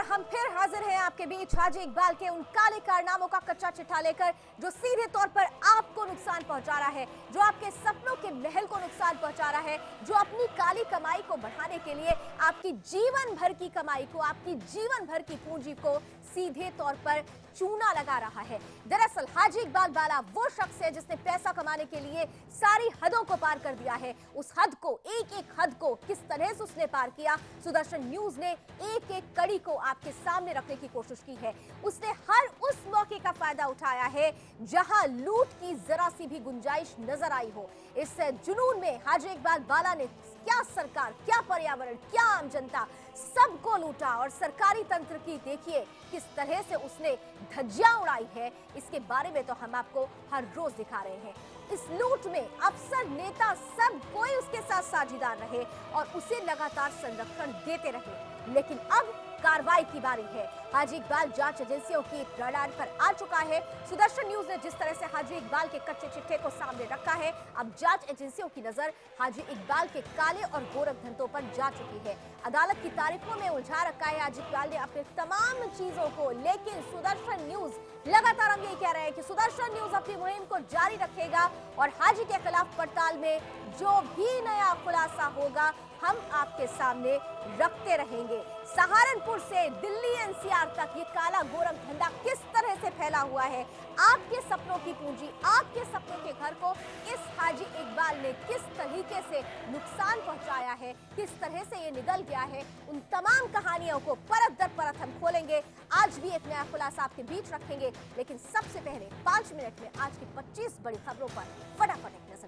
हम फिर हाजिर हैं आपके बीच हाजी इकबाल के उन काले कारनामों का कच्चा चिट्ठा लेकर जो सीधे तौर पर आपको नुकसान पहुंचा रहा है, जो आपके सपनों के महल को नुकसान पहुंचा रहा है, जो अपनी काली कमाई को बढ़ाने के लिए आपकी जीवन भर की कमाई को, आपकी जीवन भर की पूंजी को सीधे तौर पर चूना लगा रहा है। दरअसल हाजी इकबाल बाला वो शख्स है जिसने पैसा कमाने के लिए सारी हदों को पार कर दिया है। उस हद को, एक एक हद को किस तरह से उसने पार किया, सुदर्शन न्यूज ने एक एक कड़ी को आपके सामने रखने की कोशिश की है। उसने हर उस मौके का फायदा उठाया है जहां लूट की जरा सी भी गुंजाइश नजर आई हो। इस जुनून में हाजी इकबाल बाला ने क्या सरकार, क्या पर्यावरण, क्या आम जनता, सबको लूटा और सरकारी तंत्र की देखिए किस तरह से उसने धज्जियां उड़ाई है। इसके बारे में तो हम आपको हर रोज दिखा रहे हैं। इस लूट में अफसर, नेता, सब कोई उसके साथ साझीदार रहे और उसे लगातार संरक्षण देते रहे। लेकिन अब कार्रवाई की बारी है। हाजी इकबाल जांच एजेंसियों की रडार पर आ चुका है। सुदर्शन न्यूज ने जिस तरह से हाजी इकबाल के कच्चे चिट्ठे को सामने रखा है, अब जांच एजेंसियों की नजर हाजी इकबाल के काले और गोरख धंधों पर जा चुकी है। अदालत की तारीखों में उलझा रखा है हाजी इकबाल ने अपने तमाम चीजों को। लेकिन सुदर्शन न्यूज, लगातार हम यही कह रहे हैं कि सुदर्शन न्यूज अपनी मुहिम को जारी रखेगा और हाजी के खिलाफ पड़ताल में जो भी नया खुलासा होगा हम आपके सामने रखते रहेंगे। सहारनपुर से दिल्ली एनसीआर तक ये काला गोरख धंधा किस तरह से फैला हुआ है, आपके सपनों की पूंजी, आपके सपनों के घर को इस हाजी इकबाल ने किस तरीके से नुकसान पहुंचाया है, किस तरह से ये निगल गया है, उन तमाम कहानियों को परत दर परत हम खोलेंगे। आज भी एक नया खुलासा आपके बीच रखेंगे, लेकिन सबसे पहले 5 मिनट में आज की 25 बड़ी खबरों पर फटाफट एक नजर।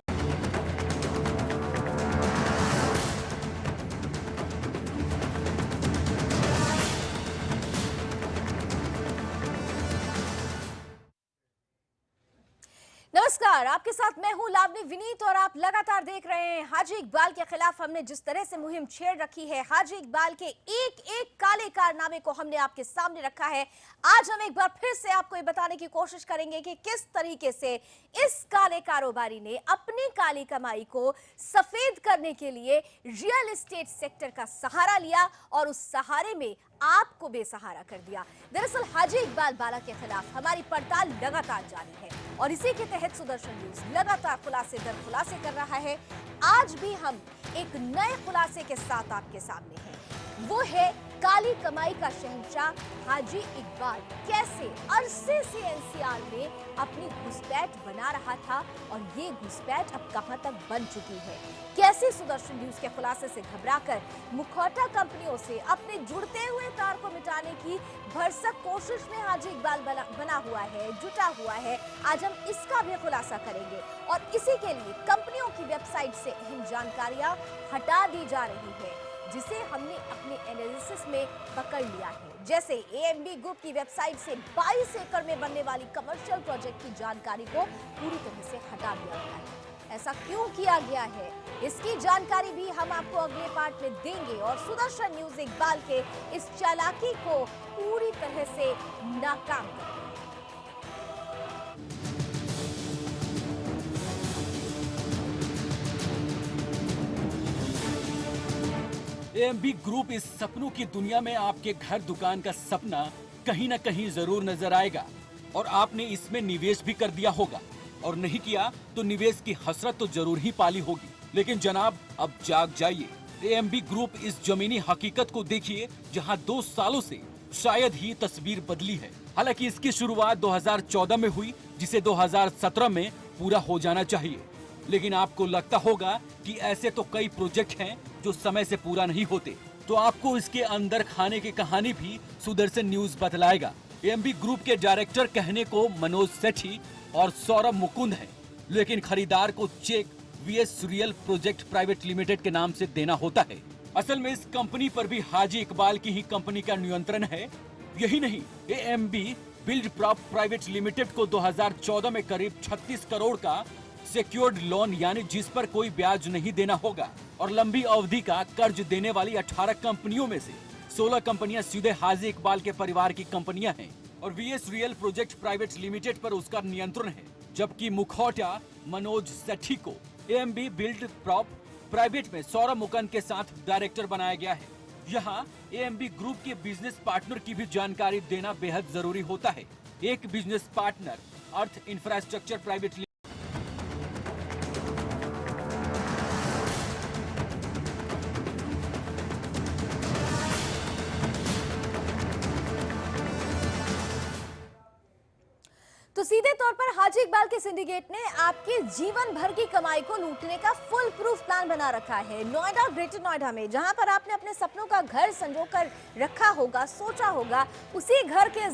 नमस्कार, आपके साथ मैं हूं लावनी विनीत और आप लगातार देख रहे हैं हाजी इकबाल के खिलाफ हमने जिस तरह से मुहिम छेड़ रखी है। हाजी इकबाल के एक एक काले कारनामे को हमने आपके सामने रखा है। आज हम एक बार फिर से आपको ये बताने की कोशिश करेंगे कि किस तरीके से इस काले कारोबारी ने अपनी काली कमाई को सफेद करने के लिए रियल एस्टेट सेक्टर का सहारा लिया और उस सहारे में आपको बेसहारा कर दिया। दरअसल हाजी इकबाल बाला के खिलाफ हमारी पड़ताल लगातार जारी है और इसी के तहत सुदर्शन न्यूज लगातार खुलासे दर खुलासे कर रहा है। आज भी हम एक नए खुलासे के साथ आपके सामने हैं। वो है काली कमाई का शहंशाह हाजी इकबाल कैसे अरसे से एनसीआर में अपनी घुसपैठ बना रहा था और ये घुसपैठ अब कहां तक बन चुकी है। कैसे सुदर्शन न्यूज के खुलासे से घबराकर मुखौटा कंपनियों से अपने जुड़ते हुए तार को मिटाने की भरसक कोशिश में हाजी इकबाल बना हुआ है, जुटा हुआ है। आज हम इसका भी खुलासा करेंगे और इसी के लिए कंपनियों की वेबसाइट से अहम जानकारियां हटा दी जा रही है, जिसे हमने अपने एनालिसिस में पकड़ लिया है। जैसे एएमबी ग्रुप की वेबसाइट से 22 एकड़ में बनने वाली कमर्शियल प्रोजेक्ट की जानकारी को पूरी तरह से हटा दिया गया है। ऐसा क्यों किया गया है, इसकी जानकारी भी हम आपको अगले पार्ट में देंगे और सुदर्शन न्यूज इकबाल के इस चालाकी को पूरी तरह से नाकाम करेंगे। एएमबी ग्रुप इस सपनों की दुनिया में आपके घर दुकान का सपना कहीं ना कहीं जरूर नजर आएगा और आपने इसमें निवेश भी कर दिया होगा और नहीं किया तो निवेश की हसरत तो जरूर ही पाली होगी। लेकिन जनाब अब जाग जाइए, एएमबी ग्रुप इस जमीनी हकीकत को देखिए जहां 2 सालों से शायद ही तस्वीर बदली है। हालांकि इसकी शुरुआत 2014 में हुई, जिसे 2017 में पूरा हो जाना चाहिए। लेकिन आपको लगता होगा कि ऐसे तो कई प्रोजेक्ट हैं जो समय से पूरा नहीं होते, तो आपको इसके अंदर खाने की कहानी भी सुदर्शन न्यूज बतलाएगा। एएमबी ग्रुप के डायरेक्टर कहने को मनोज सेठी और सौरभ मुकुंद हैं, लेकिन खरीदार को check VS real project private limited के नाम से देना होता है। असल में इस कंपनी पर भी हाजी इकबाल की ही कंपनी का नियंत्रण है। यही नहीं, AMB build prop private limited को 2014 में करीब 36 करोड़ का सिक्योर्ड लोन, यानी जिस पर कोई ब्याज नहीं देना होगा, और लंबी अवधि का कर्ज देने वाली 18 कंपनियों में से 16 कंपनियां सीधे हाजी इकबाल के परिवार की कंपनियां हैं और VS real project private limited पर उसका नियंत्रण है। जबकि मुखौटा मनोज सेठी को एएमबी बिल्ड प्रॉप प्राइवेट में सौरभ मुकुंद के साथ डायरेक्टर बनाया गया है। यहाँ एएमबी ग्रुप के बिजनेस पार्टनर की भी जानकारी देना बेहद जरूरी होता है। एक बिजनेस पार्टनर अर्थ इंफ्रास्ट्रक्चर प्राइवेट लिमिटेड। तो सीधे तौर पर हाजी इकबाल के सिंडिकेट ने आपके जीवन भर की कमाई को लूटने का फुल प्रूफ प्लान बना रखा है। नोएडा, ग्रेटर नोएडा में जहां पर आपने अपने सपनों का घर संजो कर रखा होगा, सोचा होगा, उसी घर के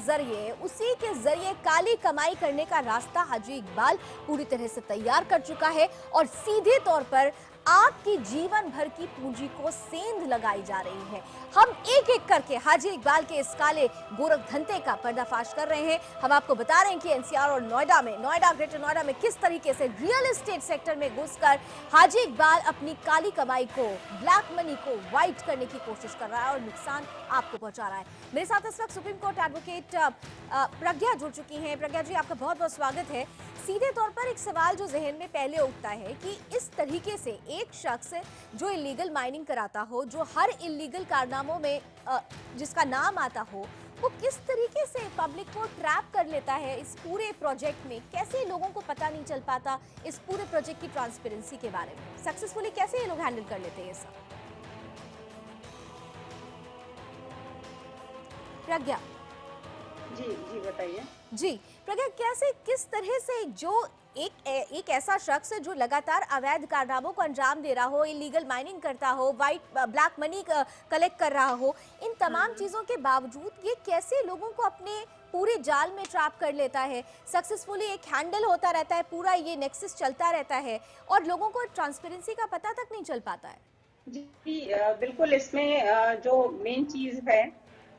जरिए काली कमाई करने का रास्ता हाजी इकबाल पूरी तरह से तैयार कर चुका है और सीधे तौर पर आपकी जीवन भर की पूंजी को सेंध लगाई जा रही है। हम एक एक करके हाजी इकबाल के इस काले गोरख धंधे का पर्दाफाश कर रहे हैं। हम आपको बता रहे हैं कि एनसीआर और नोएडा, ग्रेटर नोएडा में किस तरीके से रियल एस्टेट सेक्टर में घुसकर हाजी इकबाल अपनी काली कमाई को, ब्लैक मनी को व्हाइट करने की कोशिश कर रहा है और नुकसान आपको पहुंचा रहा है। मेरे साथ इस वक्त सुप्रीम कोर्ट एडवोकेट प्रज्ञा जुड़ चुकी हैं। प्रज्ञा जी, आपका बहुत बहुत स्वागत है। सीधे तौर पर एक सवाल जो जहन में पहले उठता है कि इस तरीके से एक शख्स जो इलीगल माइनिंग कराता हो, जो हर इलीगल कारनामों में जिसका नाम आता हो, वो किस तरीके से पब्लिक को ट्रैप कर लेता है इस पूरे प्रोजेक्ट में। कैसे लोगों को पता नहीं चल पाता इस पूरे प्रोजेक्ट की ट्रांसपेरेंसी के बारे में। सक्सेसफुली कैसे ये लोग हैंडल कर लेते हैं ये सब। प्रज्ञा जी बताइए। जी प्रज्ञा, कैसे, किस तरह से जो एक ऐसा शख्स जो लगातार अवैध कारनामों को अंजाम दे रहा हो, इलीगल माइनिंग करता हो, ब्लैक मनी कलेक्ट कर रहा हो, इन तमाम चीजों के बावजूद ये कैसे लोगों को अपने पूरे जाल में ट्रैप कर लेता है। सक्सेसफुली एक हैंडल होता रहता है, पूरा ये नेक्सस चलता रहता है और लोगों को ट्रांसपेरेंसी का पता तक नहीं चल पाता है। जी बिल्कुल, इसमें जो मेन चीज है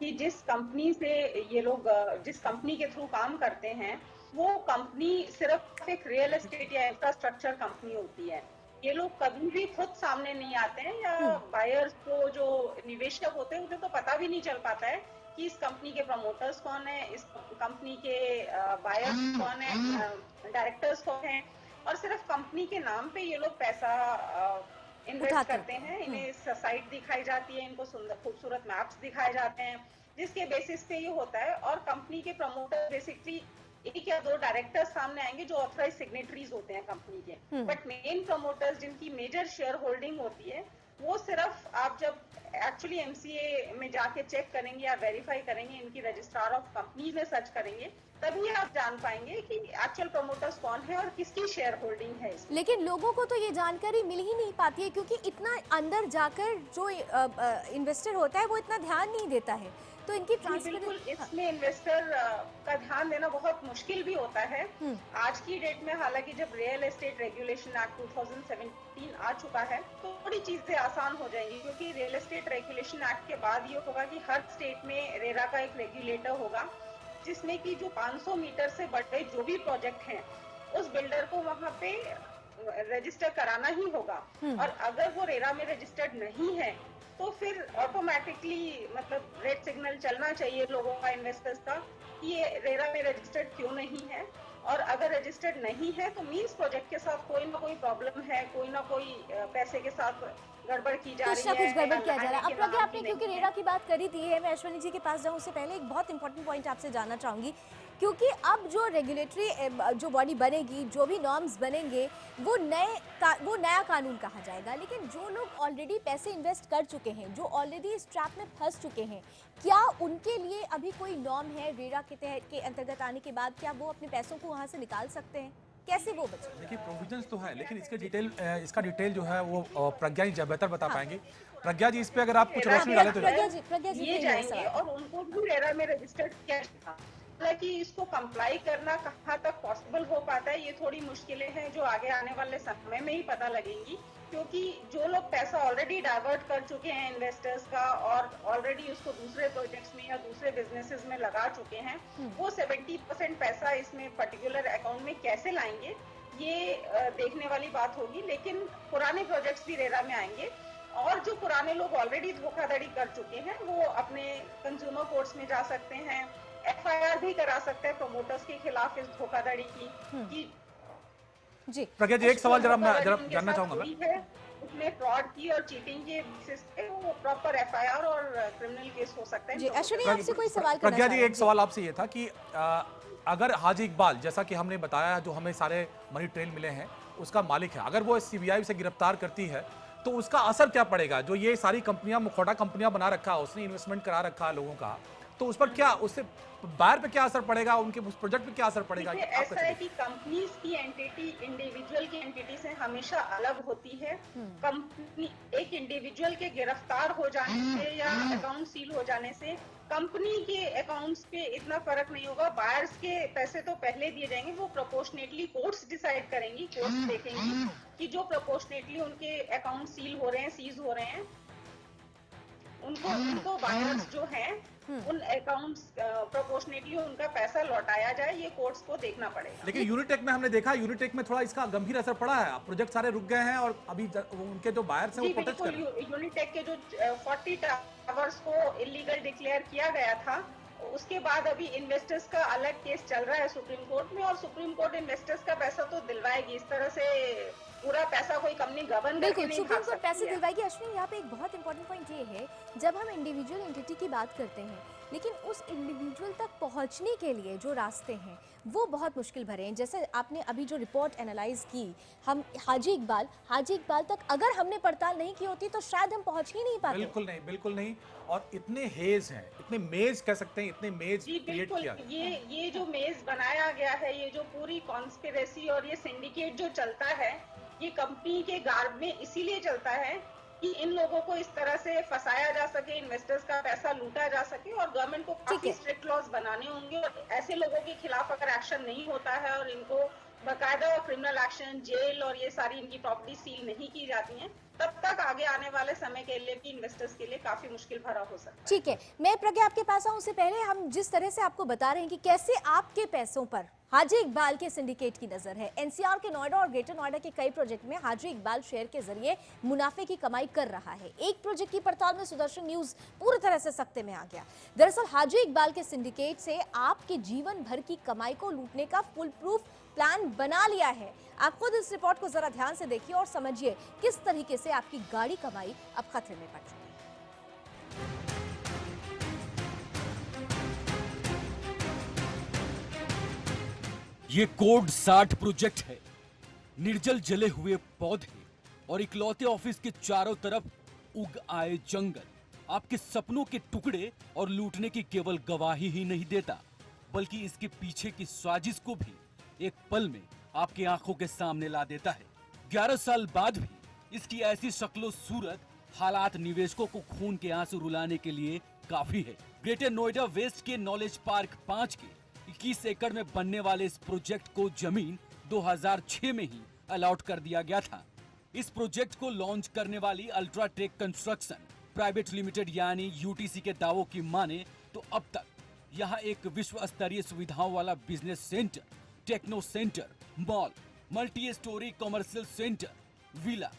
कि जिस कंपनी से ये लोग जिस कंपनी के थ्रू काम करते हैं, वो कंपनी सिर्फ एक रियल एस्टेट या इंफ्रास्ट्रक्चर कंपनी होती है। ये लोग कभी भी खुद सामने नहीं आते हैं या बायर्स को, जो निवेशक होते हैं, उन्हें तो पता भी नहीं चल पाता है कि इस कंपनी के प्रमोटर्स कौन है, इस कंपनी के बायर्स कौन है, डायरेक्टर्स कौन है, और सिर्फ कंपनी के नाम पे ये लोग पैसा इन्वेस्ट करते हैं। इन्हें साइट दिखाई जाती है, इनको सुंदर खूबसूरत मैप्स दिखाए जाते हैं, जिसके बेसिस पे ये होता है। और कंपनी के प्रमोटर बेसिकली एक या दो डायरेक्टर्स सामने आएंगे जो ऑथराइज सिग्नेटरीज होते हैं कंपनी के, बट मेन प्रमोटर्स जिनकी मेजर शेयर होल्डिंग होती है, वो सिर्फ आप जब एक्चुअली एमसीए में जाके चेक करेंगे या वेरीफाई करेंगे, इनकी रजिस्ट्रार ऑफ कंपनी में सर्च करेंगे, तभी आप जान पाएंगे कि एक्चुअल प्रमोटर्स कौन है और किसकी शेयर होल्डिंग है इसमें। लेकिन लोगों को तो ये जानकारी मिल ही नहीं पाती है, क्योंकि इतना अंदर जाकर जो इन्वेस्टर होता है वो इतना ध्यान नहीं देता है। तो इनकी बिल्कुल, इसमें इन्वेस्टर का ध्यान देना बहुत मुश्किल भी होता है। आज की डेट में हालांकि जब रियल एस्टेट रेगुलेशन एक्ट 2017 आ चुका है, तो थोड़ी चीजें आसान हो जाएंगी, क्योंकि रियल एस्टेट रेगुलेशन एक्ट के बाद ये होगा कि हर स्टेट में रेरा का एक रेगुलेटर होगा, जिसमें कि जो 500 मीटर से बड़े जो भी प्रोजेक्ट हैं, उस बिल्डर को वहां पे रजिस्टर कराना ही होगा। और अगर वो रेरा में रजिस्टर्ड नहीं है, तो फिर ऑटोमेटिकली मतलब रेड सिग्नल चलना चाहिए लोगों का, इन्वेस्टर्स का, कि ये रेरा में रजिस्टर्ड क्यों नहीं है। और अगर रजिस्टर्ड नहीं है तो मींस प्रोजेक्ट के साथ कोई ना कोई प्रॉब्लम है, कोई ना कोई पैसे के साथ गड़बड़ की जा रही है, कुछ गड़बड़ किया जा रहा है। अब प्रज्ञा, आपने क्योंकि रेरा की बात करी थी है, मैं अश्वनी जी के पास जाऊं उससे पहले एक बहुत इंपॉर्टेंट पॉइंट आपसे जानना चाहूंगी, क्योंकि अब जो रेगुलेटरी जो बॉडी बनेगी, जो भी नॉर्म्स बनेंगे, वो नया कानून कहा जाएगा। लेकिन जो लोग ऑलरेडी पैसे इन्वेस्ट कर चुके हैं, जो ऑलरेडी इस ट्रैप में फंस चुके हैं, क्या उनके लिए अभी कोई नॉर्म है रेरा के तहत के अंतर्गत आने के बाद? क्या वो अपने पैसों को वहाँ से निकाल सकते हैं? कैसे वो बचे? देखिए, प्रोविजंस तो है, लेकिन इसका डिटेल जो है वो प्रज्ञा जी बेहतर बता पाएंगे। प्रज्ञा जी, इस पे अगर आप कुछ रोशनी डालें तो। प्रज्ञा जी ये जाएंगे और उनको भी रेरा में रजिस्टर्ड किया था, हालांकि इसको कंप्लाई करना कहाँ तक पॉसिबल हो पाता है, ये थोड़ी मुश्किलें हैं जो आगे आने वाले समय में ही पता लगेंगी, क्योंकि जो लोग पैसा ऑलरेडी डाइवर्ट कर चुके हैं इन्वेस्टर्स का और ऑलरेडी उसको दूसरे प्रोजेक्ट्स में या दूसरे बिजनेसेस में लगा चुके हैं, वो 70% पैसा इसमें पर्टिकुलर अकाउंट में कैसे लाएंगे, ये देखने वाली बात होगी। लेकिन पुराने प्रोजेक्ट्स भी रेरा में आएंगे, और जो पुराने लोग ऑलरेडी धोखाधड़ी कर चुके हैं, वो अपने कंज्यूमर कोर्ट्स में जा सकते हैं, एफआईआर भी करा सकते हैं प्रमोटर्स के खिलाफ इस धोखाधड़ी की। जी प्रज्ञा जी, एक सवाल जरा जानना चाहूंगा मैं। उसमें फ्रॉड की और चीटिंग के बेसिस पे वो प्रॉपर एफआईआर और क्रिमिनल केस हो सकता है। जी अश्विनी, आपसे कोई सवाल करना प्रज्ञा चाह जी, रहे हैं? एक सवाल आपसे ये था कि अगर हाजी इकबाल, जैसा कि हमने बताया, जो हमें सारे मनी ट्रेल मिले हैं, उसका मालिक है, अगर वो सीबीआई से गिरफ्तार करती है तो उसका असर क्या पड़ेगा? जो ये सारी कंपनियां, मुखौटा कंपनियां बना रखा है, उसने इन्वेस्टमेंट करा रखा है लोगों का, तो उस पर क्या, उससे बायर पे क्या असर पड़ेगा, उनके उस प्रोजेक्ट पे क्या असर पड़ेगा? देखिए, आप ऐसा कैसे है कि कंपनीज की एंटिटी इंडिविजुअल की एंटिटी से हमेशा अलग होती है। कंपनी एक इंडिविजुअल के गिरफ्तार हो जाने से या अकाउंट सील हो जाने से कंपनी के अकाउंट्स पे इतना फर्क नहीं होगा। बायर्स के पैसे तो पहले दिए जाएंगे, वो प्रोपोर्शनेटली कोर्ट्स डिसाइड करेंगी, कोर्ट्स देखेंगी कि जो प्रोपोर्शनेटली उनके अकाउंट सील हो रहे हैं, सीज हो रहे हैं, उनको बायर्स जो हैं उन अकाउंट्स प्रोपोर्शनेटली उनका पैसा लौटाया जाए, ये कोर्ट्स को देखना पड़ेगा। लेकिन यूनिटेक में हमने देखा, यूनिटेक में थोड़ा इसका गंभीर असर पड़ा है, प्रोजेक्ट सारे रुक गए हैं और अभी उनके जो बायर्स हैं जी वो प्रोटेस्ट कर रहे हैं। बिल्कुल, यूनिटेक के जो 40 टावर्स को इलीगल डिक्लेयर किया गया था, उसके बाद अभी इन्वेस्टर्स का अलग केस चल रहा है सुप्रीम कोर्ट में, और सुप्रीम कोर्ट इन्वेस्टर्स का पैसा तो दिलवाएगी। इस तरह से पूरा पैसा कोई कंपनी गवर्न करके बिल्कुल, नहीं सुप्रीम भाग कोर्ट पैसे सकती है। दिलवाएगी। अश्विनी, यहाँ पे एक बहुत इंपॉर्टेंट पॉइंट ये है, जब हम इंडिविजुअल एंटिटी की बात करते हैं, लेकिन उस इंडिविजुअल तक पहुंचने के लिए जो रास्ते हैं वो बहुत मुश्किल भरे हैं। जैसे आपने अभी जो रिपोर्ट एनालाइज की, हम हाजी इकबाल तक अगर हमने पड़ताल नहीं की होती तो शायद हम पहुंच ही नहीं पाते। बिल्कुल नहीं, बिल्कुल नहीं। और इतने हेज हैं, इतने मेज कह सकते हैं, इतने मेज जी क्रिएट बिल्कुल, किया गया। ये जो मेज बनाया गया है, ये जो पूरी कॉन्स्पिरेसी और ये सिंडिकेट जो चलता है, ये कंपनी के गार्ड में इसीलिए चलता है कि इन लोगों को इस तरह से फंसाया जा सके, इन्वेस्टर्स का पैसा लूटा जा सके, और गवर्नमेंट को काफी स्ट्रिक्ट लॉज बनाने होंगे। और ऐसे लोगों के खिलाफ अगर एक्शन नहीं होता है और इनको बाकायदा क्रिमिनल एक्शन, जेल और ये सारी इनकी प्रॉपर्टी सील नहीं की जाती हैं, तब तक आगे आने वाले समय के लिए भी इन्वेस्टर्स के लिए काफी मुश्किल भरा हो सकता है। ठीक है, मैं प्रज्ञा आपके पास आऊं, उससे पहले हम जिस तरह से आपको बता रहे हैं कि कैसे आपके पैसों पर हाजी इकबाल के सिंडिकेट की नजर है। एनसीआर के नोएडा और ग्रेटर नोएडा के कई प्रोजेक्ट में हाजी इकबाल शेयर के जरिए मुनाफे की कमाई कर रहा है। एक प्रोजेक्ट की पड़ताल में सुदर्शन न्यूज पूरी तरह से सख्ते में आ गया। दरअसल हाजी इकबाल के सिंडिकेट से आपके जीवन भर की कमाई को लूटने का फुल प्रूफ प्लान बना लिया है। आप खुद इस रिपोर्ट को जरा ध्यान से देखिए और समझिए किस तरीके से आपकी गाड़ी कमाई अब खतरे में पड़ चुकी है। ये कोड 60 प्रोजेक्ट है। निर्जल जले हुए पौधे और इकलौते ऑफिस के चारों तरफ उग आए जंगल आपके सपनों के टुकड़े और लूटने की केवल गवाही ही नहीं देता, बल्कि इसके पीछे की साजिश को भी एक पल में आपकी आंखों के सामने ला देता है। 11 साल बाद भी इसकी ऐसी शक्लो सूरत हालात निवेशकों को खून के आंसू रुलाने के लिए काफी है। ग्रेटर नोएडा वेस्ट के नॉलेज पार्क 5 के 21 एकड़ में बनने वाले इस प्रोजेक्ट को जमीन 2006 में ही अलॉट कर दिया गया था। इस प्रोजेक्ट को लॉन्च करने वाली अल्ट्राटेक कंस्ट्रक्शन प्राइवेट लिमिटेड यानी यूटीसी के दावों की माने तो अब तक यहाँ एक विश्व स्तरीय सुविधाओं वाला business centre, techno centre, mall, multi storey commercial centre, villa,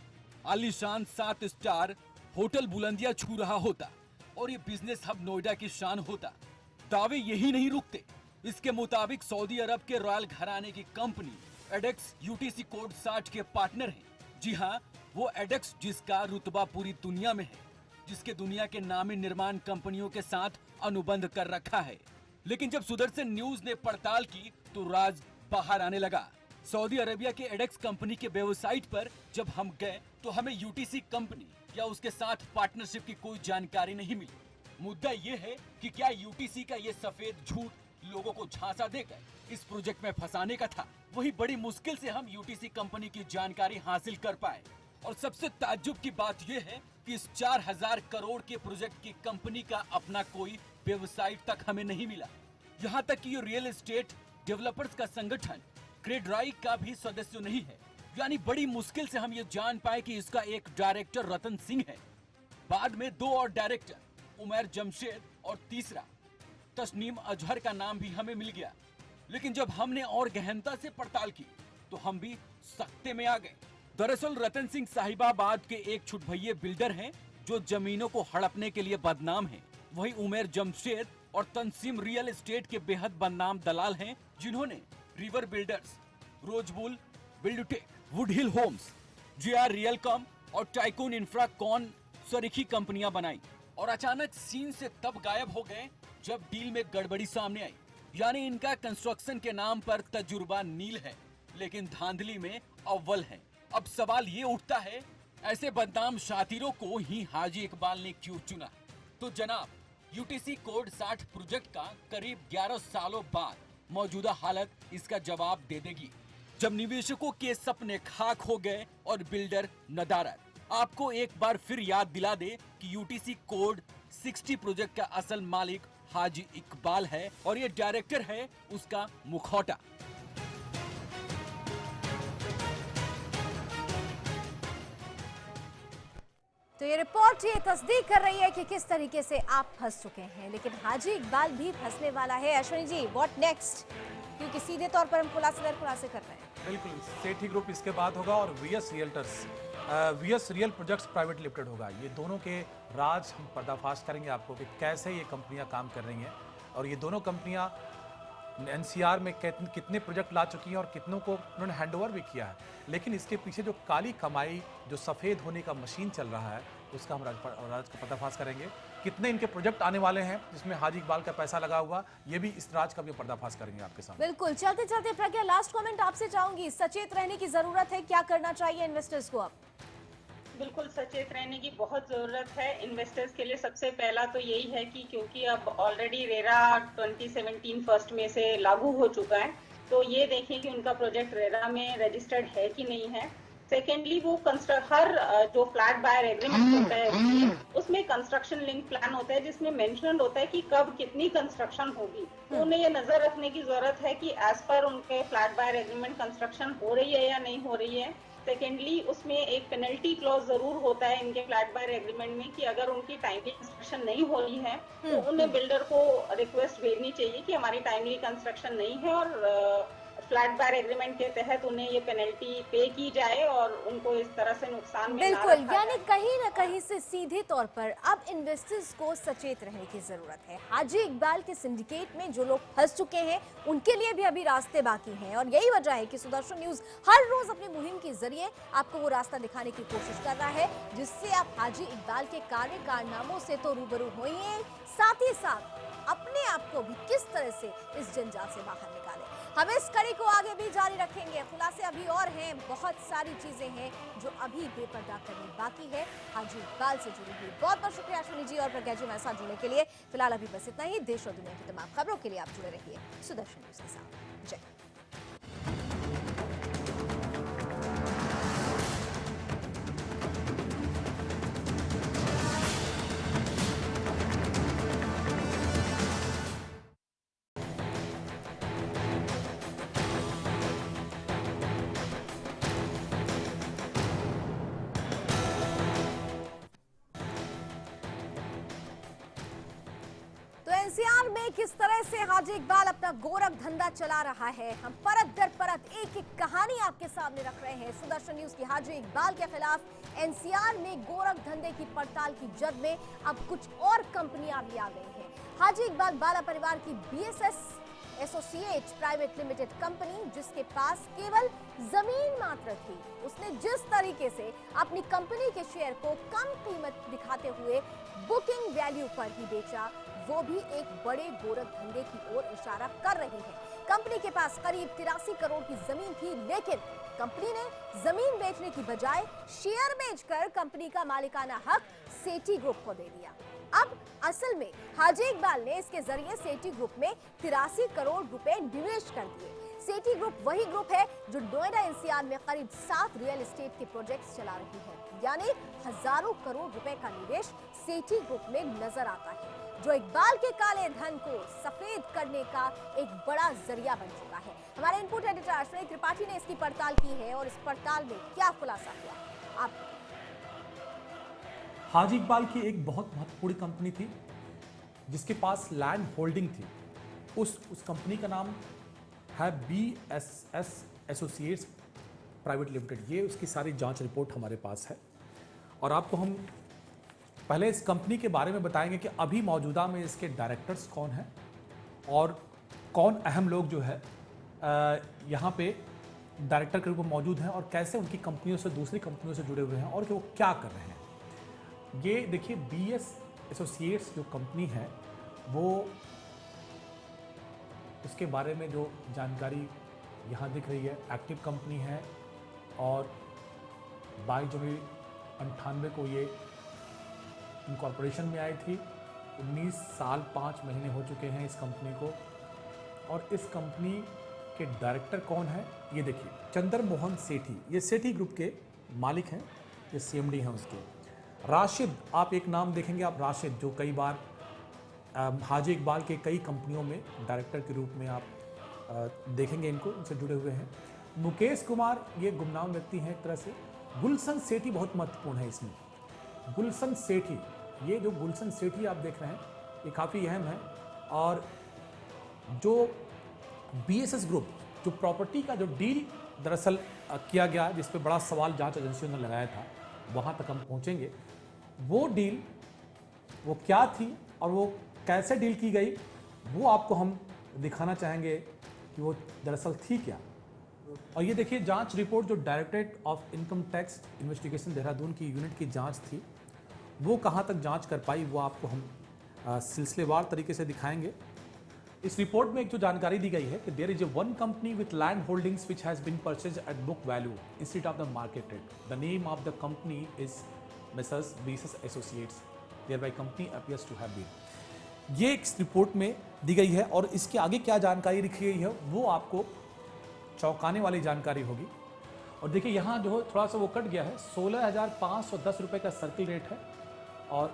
आलीशान 7 स्टार होटल बुलंदियां छू रहा होता और ये बिजनेस हब नोएडा की शान होता। दावे यही नहीं रुकते। इसके मुताबिक सऊदी अरब के रॉयल घराने की कंपनी एडेक्स यूटीसी कोड 60 के पार्टनर हैं। जी हाँ, वो एडेक्स जिसका रुतबा पूरी दुनिया में है, जिसके दुनिया के नामी निर्माण कंपनियों के साथ अनुबंध कर रखा है। लेकिन जब सुदर्शन न्यूज ने पड़ताल की तो राज बाहर आने लगा। सऊदी अरेबिया के एडेक्स कंपनी के वेबसाइट पर जब हम गए तो हमें यूटीसी कंपनी या उसके साथ पार्टनरशिप की कोई जानकारी नहीं मिली। मुद्दा ये है कि क्या यूटीसी का ये सफेद झूठ लोगों को झांसा देकर इस प्रोजेक्ट में फंसाने का था। वही बड़ी मुश्किल से हम यूटीसी कंपनी की जानकारी हासिल कर पाए। और सबसे ताज्जुब की बात यह है कि इस 4000 करोड़ के प्रोजेक्ट की कंपनी का अपना कोई वेबसाइट तक हमें नहीं मिला। यहाँ तक कि ये रियल एस्टेट डेवलपर्स का संगठन क्रेडराई का भी सदस्य नहीं है। यानी बड़ी मुश्किल से हम ये जान पाए कि इसका एक डायरेक्टर रतन सिंह है। बाद में 2 और डायरेक्टर, उमर जमशेद और तीसरा तस्नीम अजहर का नाम भी हमें मिल गया। लेकिन जब हमने और गहनता से पड़ताल की तो हम भी सख्ते में आ गए। दरअसल रतन सिंह साहिबाबाद के एक छुटभइये बिल्डर हैं जो जमीनों को हड़पने के लिए बदनाम हैं। वही उमर जमशेद और तंसीम रियल एस्टेट के बेहद बदनाम दलाल हैं जिन्होंने River Builders, Rosebull, Buildtech, Woodhill Homes, JR Realcom, और टाइकून इंफ्रा कौन सरीखी कंपनियां बनाई और अचानक सीन से तब गायब हो गए जब डील में गड़बड़ी सामने आई। यानी इनका कंस्ट्रक्शन के नाम पर तजुर्बा नील है, लेकिन धांधली में अव्वल है। अब सवाल ये उठता है, ऐसे बदनाम शातिरों को ही हाजी इकबाल ने क्यों चुना? तो जनाब, यूटीसी कोड 60 प्रोजेक्ट का करीब 11 सालों बाद मौजूदा हालत इसका जवाब दे देगी, जब निवेशकों के सपने खाक हो गए और बिल्डर नदारद। आपको एक बार फिर याद दिला दे कि यूटीसी कोड 60 प्रोजेक्ट का असल मालिक हाजी इकबाल है और ये डायरेक्टर है उसका मुखौटा। तो ये रिपोर्ट ये तस्दीक कर रही है कि किस तरीके से आप फंस चुके हैं, लेकिन हाजी इकबाल भी फंसने वाला है। Ashwini ji, what next? क्योंकि सीधे तौर पर हम खुलासे कर रहे हैं। बिल्कुल, सेठी ग्रुप इसके बाद होगा और VS real projects private limited होगा। ये दोनों के राज हम पर्दाफाश करेंगे आपको कि कैसे ये कंपनियां काम कर रही हैं और ये दोनों कंपनियां एनसीआर में कितने प्रोजेक्ट ला चुकी हैं और कितनों को उन्होंने हैंडओवर भी किया है। लेकिन इसके पीछे जो काली कमाई, जो सफ़ेद होने का मशीन चल रहा है, उसका हम राज का पर्दाफाश करेंगे। कितने इनके प्रोजेक्ट आने वाले हैं जिसमें हाजी इकबाल का पैसा लगा हुआ, ये भी इस राज का भी पर्दाफाश करेंगे आपके सामने। बिल्कुल, चलते चलते प्रज्ञा, लास्ट कमेंट आपसे चाहूंगी। सचेत रहने की जरूरत है, क्या करना चाहिए इन्वेस्टर्स को अब? बिल्कुल सचेत रहने की बहुत ज़रूरत है इन्वेस्टर्स के लिए। सबसे पहला तो यही है कि क्योंकि अब ऑलरेडी रेरा 2017 फर्स्ट में से लागू हो चुका है, तो ये देखें कि उनका प्रोजेक्ट रेरा में रजिस्टर्ड है कि नहीं है। सेकेंडली, वो हर जो फ्लैट बायर एग्रीमेंट होता है उसमें कंस्ट्रक्शन लिंक प्लान होता है जिसमें मेंशन होता है कि कब कितनी कंस्ट्रक्शन होगी। तो उन्हें ये नजर रखने की जरूरत है कि एज पर उनके फ्लैट बायर एग्रीमेंट कंस्ट्रक्शन हो रही है या नहीं हो रही है। सेकेंडली, उसमें एक पेनल्टी क्लॉज जरूर होता है इनके फ्लैट बायर एग्रीमेंट में कि अगर उनकी टाइमली कंस्ट्रक्शन नहीं हो रही है तो उन्हें बिल्डर को रिक्वेस्ट भेजनी चाहिए कि हमारी टाइमली कंस्ट्रक्शन नहीं है और फ्लैट बायर एग्रीमेंट के तहत उन्हें ये पेनल्टी पे की जाए और उनको इस तरह से नुकसान में बिल्कुल, यानी कहीं ना कहीं से सीधे तौर पर अब इन्वेस्टर्स को सचेत रहने की जरूरत है। हाजी इकबाल के सिंडिकेट में जो लोग फंस चुके हैं उनके लिए भी अभी रास्ते बाकी हैं और यही वजह है कि सुदर्शन न्यूज हर रोज अपनी मुहिम के जरिए आपको वो रास्ता दिखाने की कोशिश कर रहा है जिससे आप हाजी इकबाल के कार्य कारनामों से तो रूबरू होइए, साथ ही साथ अपने आप को भी किस तरह से इस जंजाल से बाहर निकालें। हम इस कड़ी को आगे भी जारी रखेंगे। खुलासे अभी और हैं, बहुत सारी चीजें हैं जो अभी बेपर्दा करनी बाकी है हाजी इकबाल से जुड़ी हुई। बहुत बहुत शुक्रिया अश्विनी जी और प्रज्ञा जी हमारे साथ जुड़ने के लिए। फिलहाल अभी बस इतना ही। देश और दुनिया की तमाम खबरों के लिए आप जुड़े रहिए सुदर्शन न्यूज के साथ। जय। एनसीआर में किस तरह से हाजी इकबाल अपना गोरख धंधा चला रहा है, हम परत दर परत एक एक कहानी आपके सामने रख रहे हैं। सुदर्शन न्यूज की हाजी इकबाल के खिलाफ एनसीआर में गोरख धंधे की पड़ताल की जद में अब कुछ और कंपनियां भी आ गई हैं। हाजी इकबाल बाला परिवार की BSS associate private limited company, जिसके पास केवल जमीन मात्र थी, उसने जिस तरीके से अपनी कंपनी के शेयर को कम कीमत दिखाते हुए बुकिंग वैल्यू पर ही बेचा, वो भी एक बड़े गोरख धंधे की ओर इशारा कर रही है। कंपनी के पास करीब 83 करोड़ की जमीन थी, लेकिन कंपनी ने जमीन बेचने की बजाय शेयर बेचकर कंपनी का मालिकाना हक सेठी ग्रुप को दे दिया। अब असल में हाजी इकबाल ने इसके जरिए सेठी ग्रुप में 83 करोड़ रुपए निवेश कर दिए। सेठी ग्रुप वही ग्रुप है जो नोएडा एनसीआर में करीब 7 रियल एस्टेट के प्रोजेक्ट्स चला रही है, यानी हजारों करोड़ रुपए का निवेश सेठी ग्रुप में नजर आता है, जो इकबाल के काले धन को सफेद करने का एक बड़ा जरिया बन चुका है। हमारे इनपुट एडिटर अश्विनी त्रिपाठी ने इसकी पड़ताल की है और इस पड़ताल में क्या खुलासा हुआ आप। हाजी इकबाल की एक बहुत महत्वपूर्ण कंपनी थी जिसके पास लैंड होल्डिंग थी। उस कंपनी का नाम है बीएसएस एसोसिएट्स प्राइवेट लिमिटेड। ये उसकी सारी जांच रिपोर्ट हमारे पास है और आपको हम पहले इस कंपनी के बारे में बताएंगे कि अभी मौजूदा में इसके डायरेक्टर्स कौन हैं और कौन अहम लोग जो है यहाँ पे डायरेक्टर के रूप में मौजूद हैं और कैसे उनकी कंपनियों से दूसरी कंपनियों से जुड़े हुए हैं और कि वो क्या कर रहे हैं। ये देखिए BS एसोसिएट्स जो कंपनी है वो उसके बारे में जो जानकारी यहाँ दिख रही है, एक्टिव कंपनी है और 22 जनवरी 98 को ये इनकॉर्पोरेशन में आई थी। 19 साल 5 महीने हो चुके हैं इस कंपनी को। और इस कंपनी के डायरेक्टर कौन है ये देखिए, चंद्र मोहन सेठी, ये सेठी ग्रुप के मालिक हैं, ये CMD हैं उसके। राशिद, आप एक नाम देखेंगे आप, राशिद, जो कई बार हाजी इकबाल के कई कंपनियों में डायरेक्टर के रूप में आप देखेंगे इनको, उनसे जुड़े हुए हैं। मुकेश कुमार, ये गुमनाम व्यक्ति हैं एक तरह से। गुलशन सेठी बहुत महत्वपूर्ण है इसमें। गुलशन सेठी, ये जो गुलशन सेठी आप देख रहे हैं ये काफ़ी अहम है। और जो BSS ग्रुप, जो प्रॉपर्टी का जो डील दरअसल किया गया, जिस पे बड़ा सवाल जांच एजेंसियों ने लगाया था, वहाँ तक हम पहुँचेंगे। वो डील वो क्या थी और वो कैसे डील की गई, वो आपको हम दिखाना चाहेंगे कि वो दरअसल थी क्या। और ये देखिए जांच रिपोर्ट, जो directorate of income tax investigation Dehradun की यूनिट की जांच थी, वो कहाँ तक जांच कर पाई, वो आपको हम सिलसिलेवार तरीके से दिखाएंगे। इस रिपोर्ट में एक जो जानकारी दी गई है कि there is a one company with land holdings which has been purchased at book value instead of the market rate. The name of the company is messrs BSS associates, thereby company appears to have been. ये इस report में दी गई है और इसके आगे क्या जानकारी लिखी गई है वो आपको चौंकाने वाली जानकारी होगी। और देखिए यहाँ जो थोड़ा सा वो कट गया है, 16,510 रुपये का सर्किल रेट है और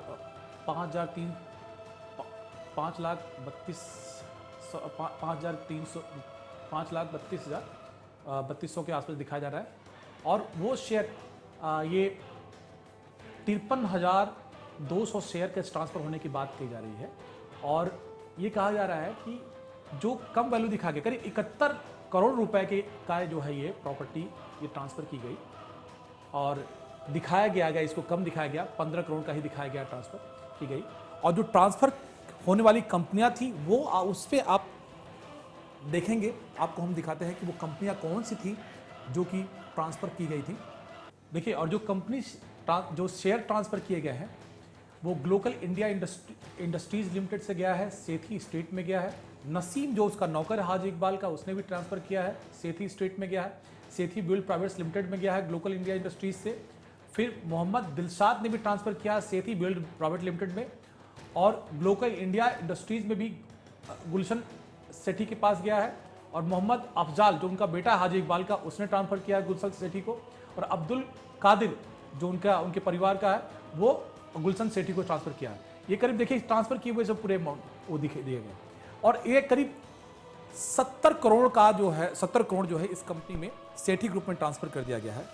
5,32,000 के आसपास दिखाया जा रहा है। और वो शेयर ये 53,200 शेयर के ट्रांसफर होने की बात की जा रही है। और ये कहा जा रहा है कि जो कम वैल्यू दिखा गया, करीब 71 करोड़ रुपए के का जो है ये प्रॉपर्टी ये ट्रांसफ़र की गई और दिखाया गया इसको कम दिखाया गया, 15 करोड़ का ही दिखाया गया ट्रांसफ़र की गई। और जो ट्रांसफ़र होने वाली कंपनियां थी वो उस पर आप देखेंगे, आपको हम दिखाते हैं कि वो कंपनियां कौन सी थी जो कि ट्रांसफ़र की गई थी। देखिए, और जो कंपनी जो शेयर ट्रांसफ़र किए गए हैं वो ग्लोबल इंडिया इंडस्ट्रीज़ लिमिटेड से गया है, सेठी स्टेट में गया है। नसीम जो उसका नौकर है हाजी इकबाल का, उसने भी ट्रांसफ़र किया है, सेठी स्टेट में गया है। सेठी बिल्ड प्राइवेट लिमिटेड में गया है ग्लोबल इंडिया इंडस्ट्रीज से। फिर मोहम्मद दिलशाद ने भी ट्रांसफ़र किया है सेठी बिल्ड प्राइवेट लिमिटेड में। और ग्लोबल इंडिया इंडस्ट्रीज में भी गुलशन सेठी के पास गया है। और मोहम्मद अफजाल जो उनका बेटा हाजी इकबाल का, उसने ट्रांसफ़र किया है गुलशन सेठी को। और अब्दुल कादिर जो उनके परिवार का है वो गुलशन सेठी को ट्रांसफ़र किया है। ये करीब देखिए ट्रांसफ़र किए हुए जो पूरे अमाउंट वो दिए गए। और ये करीब 70 करोड़ का जो है 70 करोड़ जो है इस कंपनी में सेठी ग्रुप में ट्रांसफ़र कर दिया गया है।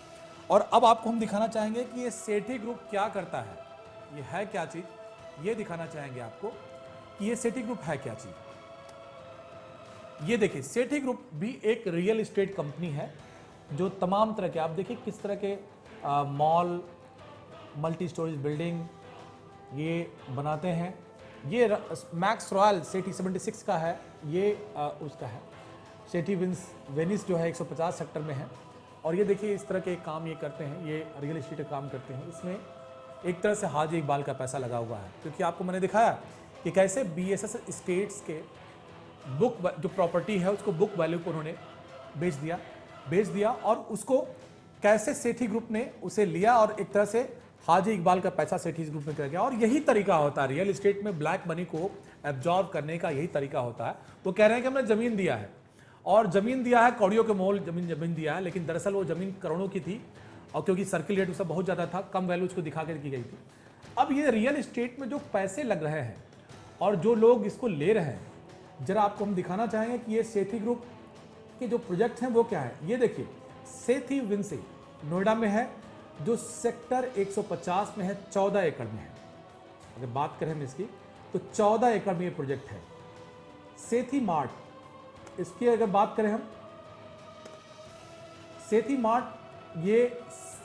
और अब आपको हम दिखाना चाहेंगे कि ये सेठी ग्रुप क्या करता है, ये है क्या चीज़, ये दिखाना चाहेंगे आपको कि ये सेठी ग्रुप है क्या चीज़। ये देखिए सेठी ग्रुप भी एक रियल एस्टेट कंपनी है जो तमाम तरह के, आप देखिए किस तरह के मॉल, मल्टी स्टोरेज बिल्डिंग ये बनाते हैं। ये मैक्स रॉयल सेठी 76 का है, ये उसका है। सेठी वेनिस जो है 150 सेक्टर में है। और ये देखिए इस तरह के काम ये करते हैं, ये रियल एस्टेट का काम करते हैं। इसमें एक तरह से हाजी इकबाल का पैसा लगा हुआ है, क्योंकि आपको मैंने दिखाया कि कैसे BSS स्टेट्स के बुक जो प्रॉपर्टी है उसको बुक वैल्यू पर उन्होंने बेच दिया और उसको कैसे सेठी ग्रुप ने उसे लिया और एक तरह से हाजी इकबाल का पैसा सेठी ग्रुप में कर गया। और यही तरीका होता है रियल एस्टेट में ब्लैक मनी को एब्जॉर्ब करने का, यही तरीका होता है। वो कह रहे हैं कि हमने ज़मीन दिया है और ज़मीन दिया है कौड़ियों के मोल ज़मीन दिया है, लेकिन दरअसल वो ज़मीन करोड़ों की थी और क्योंकि सर्किल रेट उसका बहुत ज़्यादा था, कम वैल्यू उसको दिखा कर की गई थी। अब ये रियल एस्टेट में जो पैसे लग रहे हैं और जो लोग इसको ले रहे हैं, जरा आपको हम दिखाना चाहेंगे कि ये सेठी ग्रुप के जो प्रोजेक्ट हैं वो क्या है। ये देखिए सेठी विंसी नोएडा में है, जो सेक्टर 150 में है, 14 एकड़ में है। अगर बात करें हम इसकी तो 14 एकड़ में ये प्रोजेक्ट है। सेठी मार्ट, इसकी अगर बात करें हम, सेठी मार्ट ये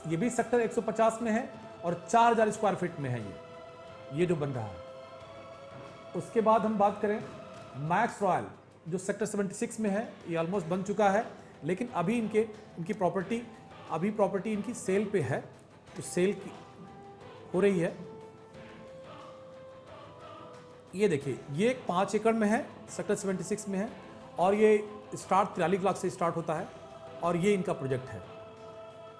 भी सेक्टर 150 में है और 4000 स्क्वायर फीट में है ये जो बन रहा है। उसके बाद हम बात करें मैक्स रॉयल जो सेक्टर 76 में है, ये ऑलमोस्ट बन चुका है। लेकिन अभी इनकी प्रॉपर्टी इनकी सेल पे है, तो सेल की हो रही है। ये देखिए, ये 5 एकड़ में है, सेक्टर 76 में है, और ये स्टार्ट 43 लाख से स्टार्ट होता है, और ये इनका प्रोजेक्ट है।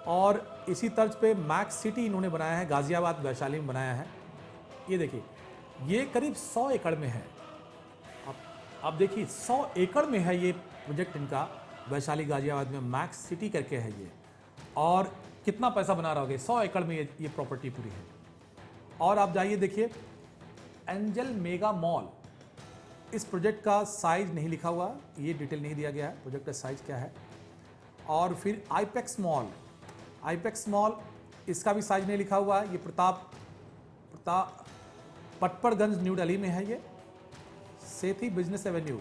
और इसी तर्ज पे मैक्स सिटी इन्होंने बनाया है, गाजियाबाद वैशाली में बनाया है। ये देखिए, ये करीब 100 एकड़ में है। आप देखिए 100 एकड़ में है ये प्रोजेक्ट इनका, वैशाली गाजियाबाद में मैक्स सिटी करके है ये। और कितना पैसा बना रहा होगा, 100 एकड़ में ये प्रॉपर्टी पूरी है। और आप जाइए देखिए, एंजल मेगा मॉल, इस प्रोजेक्ट का साइज नहीं लिखा हुआ, ये डिटेल नहीं दिया गया है प्रोजेक्ट का साइज क्या है। और फिर आईपेक्स मॉल, इसका भी साइज नहीं लिखा हुआ है। ये प्रताप पटपड़गंज न्यू दिल्ली में है। ये सेठी बिजनेस एवेन्यू,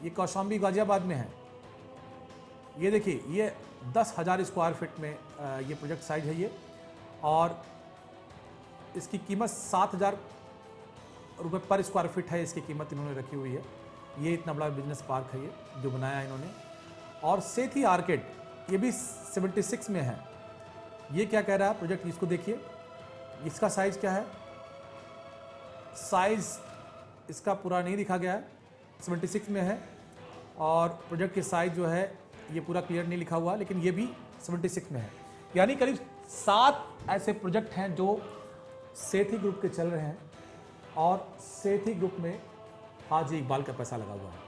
ये कौशाम्बी गाजियाबाद में है। ये देखिए, ये 10,000 स्क्वायर फीट में ये प्रोजेक्ट साइज है ये, और इसकी कीमत 7,000 रुपये पर स्क्वायर फीट है, इसकी कीमत इन्होंने रखी हुई है। ये इतना बड़ा बिजनेस पार्क है ये जो बनाया है इन्होंने। और सेठी आर्केड, ये भी 76 में है। ये क्या कह रहा है प्रोजेक्ट, इसको देखिए, इसका साइज क्या है, साइज इसका पूरा नहीं दिखा गया है, 76 में है। और प्रोजेक्ट की साइज जो है ये पूरा क्लियर नहीं लिखा हुआ, लेकिन ये भी 76 में है। यानी करीब 7 ऐसे प्रोजेक्ट हैं जो सेठी ग्रुप के चल रहे हैं, और सेठी ग्रुप में हाजी इकबाल का पैसा लगा हुआ है।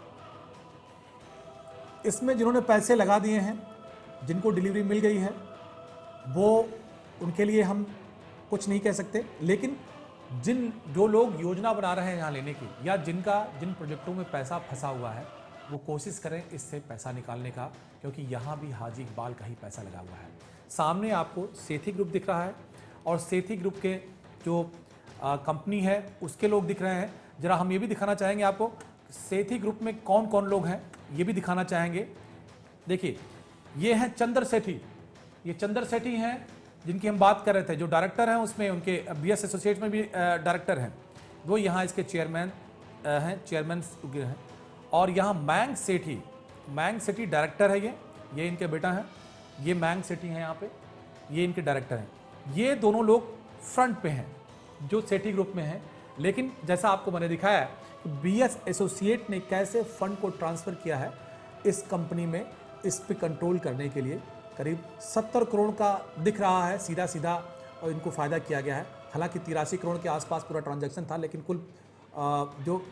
इसमें जिन्होंने पैसे लगा दिए हैं, जिनको डिलीवरी मिल गई है, वो उनके लिए हम कुछ नहीं कह सकते, लेकिन जो लोग योजना बना रहे हैं यहाँ लेने की, या जिन प्रोजेक्टों में पैसा फंसा हुआ है, वो कोशिश करें इससे पैसा निकालने का, क्योंकि यहाँ भी हाजी इकबाल का ही पैसा लगा हुआ है। सामने आपको सेठी ग्रुप दिख रहा है, और सेठी ग्रुप के जो कंपनी है उसके लोग दिख रहे हैं। जरा हम ये भी दिखाना चाहेंगे आपको, सेठी ग्रुप में कौन कौन लोग हैं ये भी दिखाना चाहेंगे। देखिए, ये हैं चंद्र सेठी, ये चंद्र सेठी हैं जिनकी हम बात कर रहे थे, जो डायरेक्टर हैं उसमें, उनके बीएस एसोसिएट में भी डायरेक्टर हैं, वो यहाँ इसके चेयरमैन हैं। और यहाँ मैंग सेठी डायरेक्टर है, ये इनके बेटा हैं, ये मैंग सेठी हैं यहाँ पे, ये इनके डायरेक्टर हैं। ये दोनों लोग फ्रंट पे हैं जो सेठी ग्रुप में हैं। लेकिन जैसा आपको मैंने दिखाया बीएस एसोसिएट ने कैसे फंड को ट्रांसफर किया है इस कंपनी में, इस पे कंट्रोल करने के लिए करीब 70 करोड़ का दिख रहा है सीधा, और इनको फ़ायदा किया गया है। हालांकि 83 करोड़ के आसपास पूरा ट्रांजैक्शन था, लेकिन कुल जो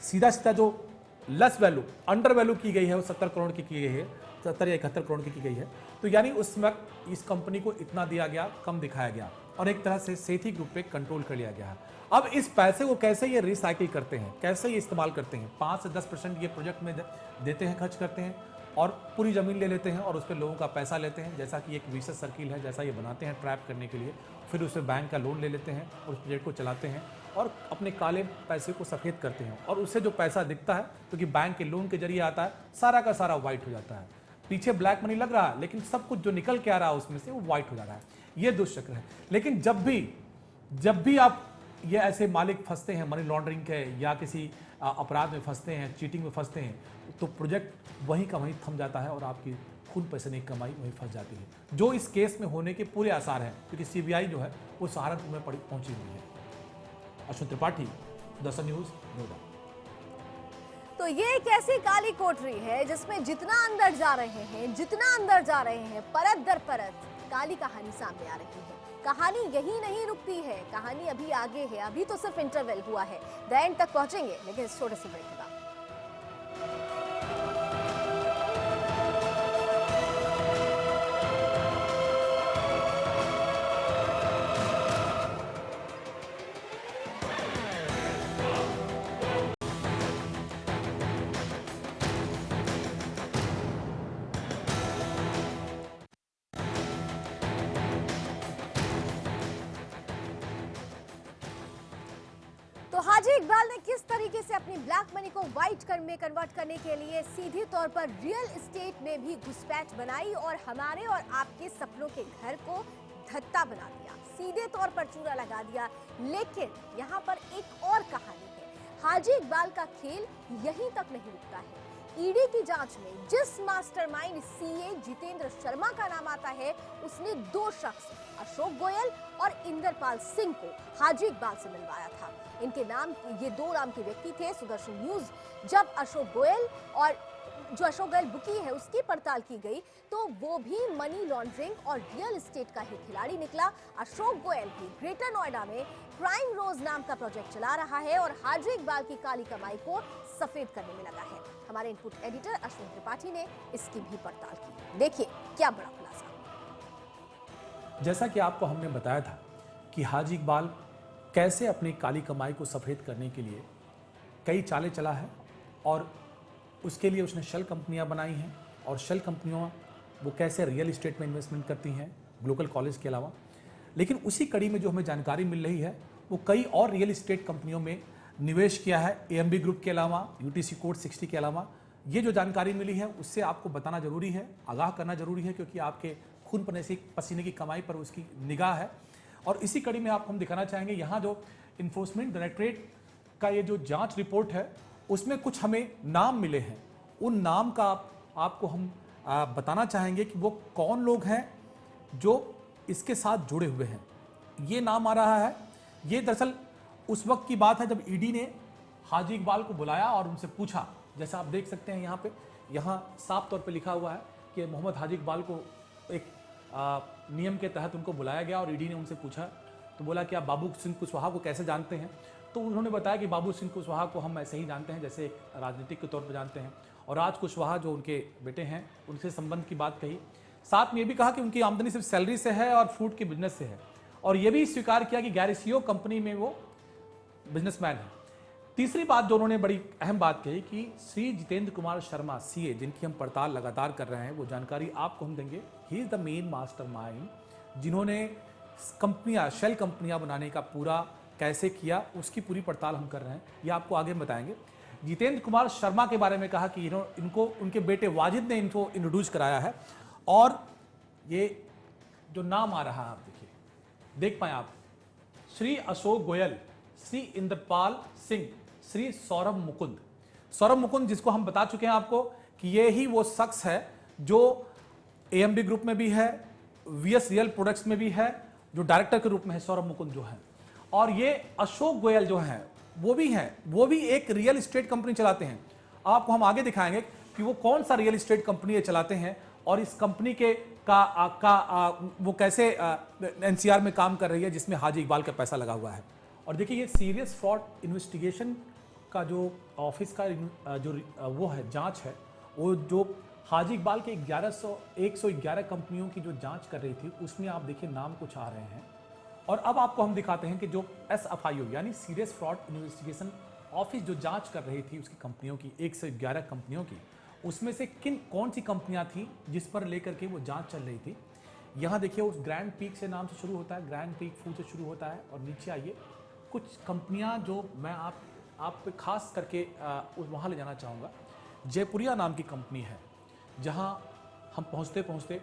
सीधा जो लेस वैल्यू, अंडर वैल्यू की गई है, वो 70 करोड़ की गई है, 70 या 71 करोड़ की गई है। तो यानी उस वक्त इस कंपनी को इतना दिया गया, कम दिखाया गया, और एक तरह से सेठी ग्रुप पे कंट्रोल कर लिया गया है। अब इस पैसे को कैसे ये रिसाइकिल करते हैं, कैसे ये इस्तेमाल करते हैं, 5 से 10% ये प्रोजेक्ट में देते हैं, खर्च करते हैं, और पूरी ज़मीन ले लेते हैं और उस पर लोगों का पैसा लेते हैं, जैसा कि एक विशेष सर्किल है, जैसा ये बनाते हैं ट्रैप करने के लिए। फिर उससे बैंक का लोन ले लेते हैं और उस प्रोजेक्ट को चलाते हैं, और अपने काले पैसे को सफ़ेद करते हैं। और उससे जो पैसा दिखता है, क्योंकि बैंक के लोन के जरिए आता है, सारा का सारा वाइट हो जाता है। पीछे ब्लैक मनी लग रहा है, लेकिन सब कुछ जो निकल के आ रहा है उसमें से वो वाइट हो जा रहा है। ये दुष्चक्र है। लेकिन जब भी आप ये ऐसे मालिक फंसते हैं मनी लॉन्ड्रिंग के, या किसी अपराध में फंसते हैं, चीटिंग में फंसते हैं, तो प्रोजेक्ट वहीं का वहीं थम जाता है, और आपकी खून पसीने की कमाई वहीं फंस जाती है, जो इस केस में होने के पूरे आसार हैं, क्योंकि सीबीआई जो है वो सहारनपुर में पहुंची हुई है। अश्विन त्रिपाठी, दर्शन न्यूज, नोएडा। तो ये एक ऐसी काली कोठरी है जिसमें जितना अंदर जा रहे हैं, परत दर परत काली कहानी सामने आ रही है। कहानी यही नहीं रुकती है, कहानी अभी आगे है। अभी तो सिर्फ इंटरवल हुआ है, द एंड तक पहुंचेंगे, लेकिन इस छोटे से ब्रेक के बाद। हाजी इकबाल ने किस तरीके से अपनी ब्लैक मनी को व्हाइट में कन्वर्ट करने के लिए सीधे तौर पर रियल एस्टेट में भी घुसपैठ बनाई और हमारे और आपके सपनों के घर को धत्ता बना दिया, सीधे तौर पर चूरा लगा दिया। लेकिन यहाँ पर एक और कहानी है। हाजी इकबाल का खेल यहीं तक नहीं रुकता है। ईडी की जांच में जिस मास्टरमाइंड सीए जितेंद्र शर्मा का नाम आता है, उसने दो शख्स अशोक गोयल और इंदरपाल सिंह को हाजी इकबाल से मिलवाया था। इनके नाम, ये दो नाम के व्यक्ति थे। सुदर्शन न्यूज जब अशोक गोयल और जो अशोक गोयल बुकी है उसकी पड़ताल की गई तो वो भी मनी लॉन्ड्रिंग और रियल एस्टेट का ही खिलाड़ी निकला। अशोक गोयल भी ग्रेटर नोएडा में प्राइम रोज नाम का प्रोजेक्ट चला रहा है और हाजी इकबाल की काली कमाई को सफेद करने में लगा है। हमारे इनपुट एडिटर अश्विन त्रिपाठी ने इसकी भी पड़ताल की। देखिए क्या बड़ा खुलासा। जैसा कि आपको हमने बताया था कि हाजी इकबाल कैसे अपनी काली कमाई को सफ़ेद करने के लिए कई चालें चला है और उसके लिए उसने शेल कंपनियां बनाई हैं और शेल कंपनियां वो कैसे रियल इस्टेट में इन्वेस्टमेंट करती हैं ग्लोबल कॉलेज के अलावा। लेकिन उसी कड़ी में जो हमें जानकारी मिल रही है वो कई और रियल इस्टेट कंपनियों में निवेश किया है, एएमबी ग्रुप के अलावा, यूटीसी कोड 60 के अलावा। ये जो जानकारी मिली है उससे आपको बताना जरूरी है, आगाह करना जरूरी है, क्योंकि आपके खून पसीने की कमाई पर उसकी निगाह है। और इसी कड़ी में आपको हम दिखाना चाहेंगे यहाँ जो इन्फोर्समेंट डायरेक्टरेट का ये जो जांच रिपोर्ट है उसमें कुछ हमें नाम मिले हैं। उन नाम का आपको हम बताना चाहेंगे कि वो कौन लोग हैं जो इसके साथ जुड़े हुए हैं। ये नाम आ रहा है, ये दरअसल उस वक्त की बात है जब ईडी ने हाजी इकबाल को बुलाया और उनसे पूछा। जैसा आप देख सकते हैं यहाँ साफ तौर पे लिखा हुआ है कि मोहम्मद हाजी इकबाल को एक नियम के तहत उनको बुलाया गया और ईडी ने उनसे पूछा तो बोला कि आप बाबू सिंह कुशवाहा को कैसे जानते हैं। तो उन्होंने बताया कि बाबू सिंह कुशवाहा को हम ऐसे ही जानते हैं जैसे एक राजनीतिक के तौर पर जानते हैं। और राज कुशवाहा जो उनके बेटे हैं उनसे संबंध की बात कही। साथ में ये भी कहा कि उनकी आमदनी सिर्फ सैलरी से है और फूड के बिजनेस से है। और ये भी स्वीकार किया कि गैरिसियो कंपनी में वो बिजनेसमैन है। तीसरी बात जो उन्होंने बड़ी अहम बात कही कि श्री जितेंद्र कुमार शर्मा सीए, जिनकी हम पड़ताल लगातार कर रहे हैं, वो जानकारी आपको हम देंगे। He is the main mastermind जिन्होंने कंपनियां, शेल कंपनियां बनाने का पूरा कैसे किया उसकी पूरी पड़ताल हम कर रहे हैं। ये आपको आगे बताएंगे। जितेंद्र कुमार शर्मा के बारे में कहा कि इनको उनके बेटे वाजिद ने इनको इंट्रोड्यूस कराया है। और ये जो नाम आ रहा है आप देखिए, देख पाए आप, श्री अशोक गोयल, श्री इंद्रपाल सिंह, श्री सौरभ मुकुंद। सौरभ मुकुंद जिसको हम बता चुके हैं आपको कि ये ही वो शख्स है जो एएमबी ग्रुप में भी है, वीएस रियल प्रोडक्ट्स में भी है, जो डायरेक्टर के रूप में है सौरभ मुकुंद जो है। और ये अशोक गोयल जो हैं वो भी एक रियल इस्टेट कंपनी चलाते हैं। आपको हम आगे दिखाएंगे कि वो कौन सा रियल इस्टेट कंपनी ये चलाते हैं और इस कंपनी के वो कैसे एनसीआर में काम कर रही है जिसमें हाजी इकबाल का पैसा लगा हुआ है। और देखिए ये सीरियस फ्रॉड इन्वेस्टिगेशन का जो ऑफिस का जो वो है जांच है, वो जो हाजी इकबाल के 111 कंपनियों की जो जांच कर रही थी उसमें आप देखिए नाम कुछ आ रहे हैं। और अब आपको हम दिखाते हैं कि जो SFIO यानी सीरियस फ्रॉड इन्वेस्टिगेशन ऑफिस जो जांच कर रही थी उसकी कंपनियों की, 111 कंपनियों की, उसमें से कौन सी कंपनियां थी जिस पर लेकर के वो जांच चल रही थी। यहाँ देखिए उस ग्रैंड पीक से नाम से शुरू होता है, ग्रैंड पीक फूड से शुरू होता है। और नीचे आइए कुछ कंपनियां जो मैं आप पे खास करके वहाँ ले जाना चाहूँगा। जयपुरिया नाम की कंपनी है जहाँ हम पहुँचते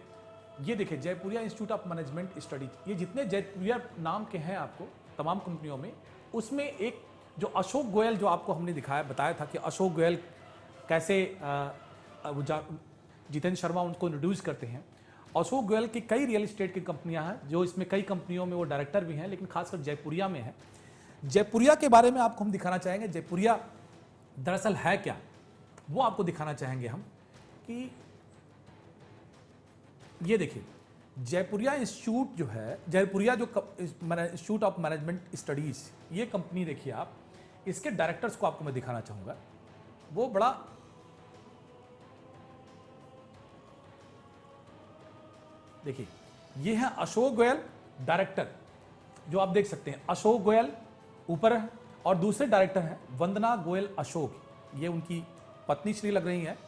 ये देखिए Jaipuria institute of management studies. ये जितने जयपुरिया नाम के हैं आपको तमाम कंपनियों में, उसमें एक जो अशोक गोयल जो आपको हमने बताया था कि अशोक गोयल कैसे जितेंद्र शर्मा उनको इंट्रोड्यूस करते हैं। अशोक गोयल की कई रियल इस्टेट की कंपनियां हैं जो इसमें कई कंपनियों में वो डायरेक्टर भी हैं, लेकिन खासकर जयपुरिया में है। जयपुरिया के बारे में आपको हम दिखाना चाहेंगे। जयपुरिया दरअसल है क्या वो आपको दिखाना चाहेंगे हम कि ये देखिए जयपुरिया इंस्टीट्यूट जो है, जयपुरिया जो इंस्टीट्यूट ऑफ मैनेजमेंट स्टडीज, ये कंपनी देखिए आप, इसके डायरेक्टर्स को आपको मैं दिखाना चाहूंगा। वो बड़ा देखिए ये है अशोक गोयल डायरेक्टर, जो आप देख सकते हैं अशोक गोयल ऊपर है और दूसरे डायरेक्टर हैं वंदना गोयल अशोक, ये उनकी पत्नी श्री लग रही हैं,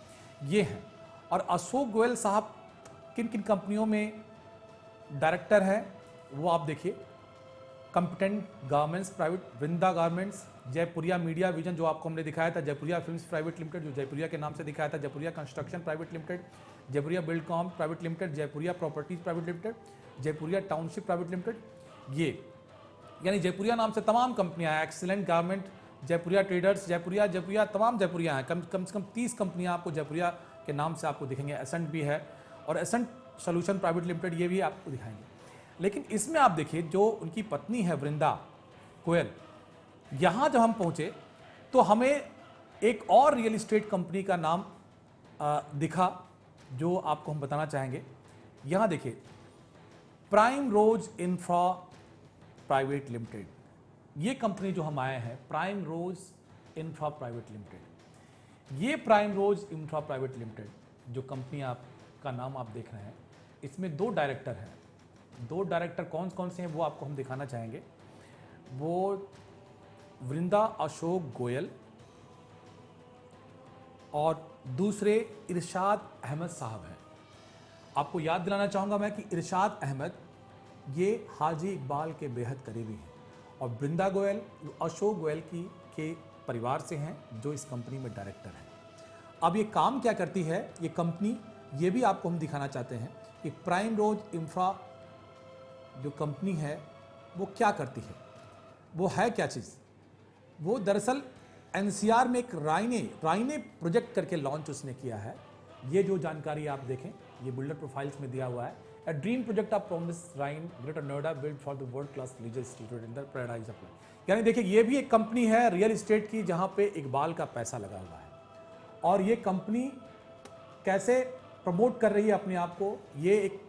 ये हैं। और अशोक गोयल साहब किन किन कंपनियों में डायरेक्टर है वो आप देखिए। कंपिटेंट गारमेंट्स प्राइवेट, वृंदा गारमेंट्स, जयपुरिया मीडिया विजन जो आपको हमने दिखाया था, जयपुरिया फिल्म्स प्राइवेट लिमिटेड जो जयपुरिया के नाम से दिखाया था, Jaipuria construction private limited, Jaipuria Buildcom private limited, Jaipuria properties private limited, Jaipuria township private limited. ये यानी जयपुरिया नाम से तमाम कंपनियां, excellent garment Jaipuria traders, Jaipuria तमाम जयपुरिया हैं, कम से कम 30 कंपनियां आपको जयपुरिया के नाम से आपको दिखेंगे। एसेंट भी है और एसेंट सोल्यूशन प्राइवेट लिमिटेड, ये भी आपको दिखाएंगे। लेकिन इसमें आप देखिए जो उनकी पत्नी है वृंदा गोयल, यहाँ जब हम पहुँचे तो हमें एक और रियल इस्टेट कंपनी का नाम दिखा जो आपको हम बताना चाहेंगे। यहाँ देखिए, प्राइम रोज इंफ्रा प्राइवेट लिमिटेड, ये कंपनी जो हम आए हैं, प्राइम रोज इंफ्रा प्राइवेट लिमिटेड। ये प्राइम रोज इंफ्रा प्राइवेट लिमिटेड जो कंपनी का नाम आप देख रहे हैं, इसमें 2 डायरेक्टर हैं। 2 डायरेक्टर कौन कौन से हैं वो आपको हम दिखाना चाहेंगे। वो वृंदा अशोक गोयल और दूसरे इरशाद अहमद साहब हैं। आपको याद दिलाना चाहूँगा मैं कि इरशाद अहमद ये हाजी इकबाल के बेहद करीबी हैं और वृंदा गोयल अशोक गोयल के परिवार से हैं जो इस कंपनी में डायरेक्टर हैं। अब ये काम क्या करती है ये कंपनी, ये भी आपको हम दिखाना चाहते हैं कि प्राइम रोज इंफ्रा जो कंपनी है वो क्या करती है, वो है क्या चीज़। वो दरअसल एनसीआर में एक राइने प्रोजेक्ट करके लॉन्च उसने किया है। ये जो जानकारी आप देखें, ये बिल्डर प्रोफाइल्स में दिया हुआ है। A dream project of Promise Rhine, Greater Noida, built for the world-class leisure institute in the Paradise of Life। यानी देखिए, ये भी एक कंपनी है रियल एस्टेट की जहाँ पे इकबाल का पैसा लगा हुआ है। और ये कंपनी कैसे प्रमोट कर रही है अपने आप को, ये एक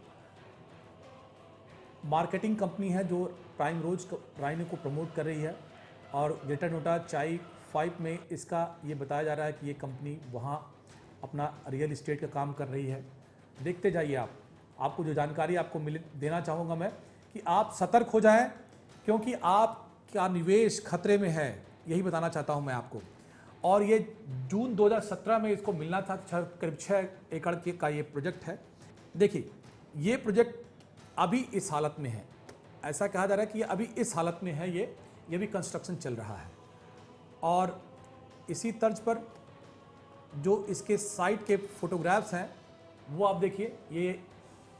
मार्केटिंग कंपनी है जो प्राइम रोज राइने को प्रमोट कर रही है। और ग्रेटर नोएडा चाई 5 में इसका ये बताया जा रहा है कि ये कंपनी वहाँ अपना रियल एस्टेट का काम कर रही है। देखते जाइए आपको जो जानकारी आपको देना चाहूँगा मैं कि आप सतर्क हो जाएं, क्योंकि आपका निवेश खतरे में है, यही बताना चाहता हूँ मैं आपको। और ये जून 2017 में इसको मिलना था, करीब 6 एकड़ का ये प्रोजेक्ट है। देखिए, ये प्रोजेक्ट अभी इस हालत में है, ऐसा कहा जा रहा है कि ये अभी इस हालत में है, ये भी कंस्ट्रक्शन चल रहा है। और इसी तर्ज पर जो इसके साइट के फोटोग्राफ्स हैं वो आप देखिए, ये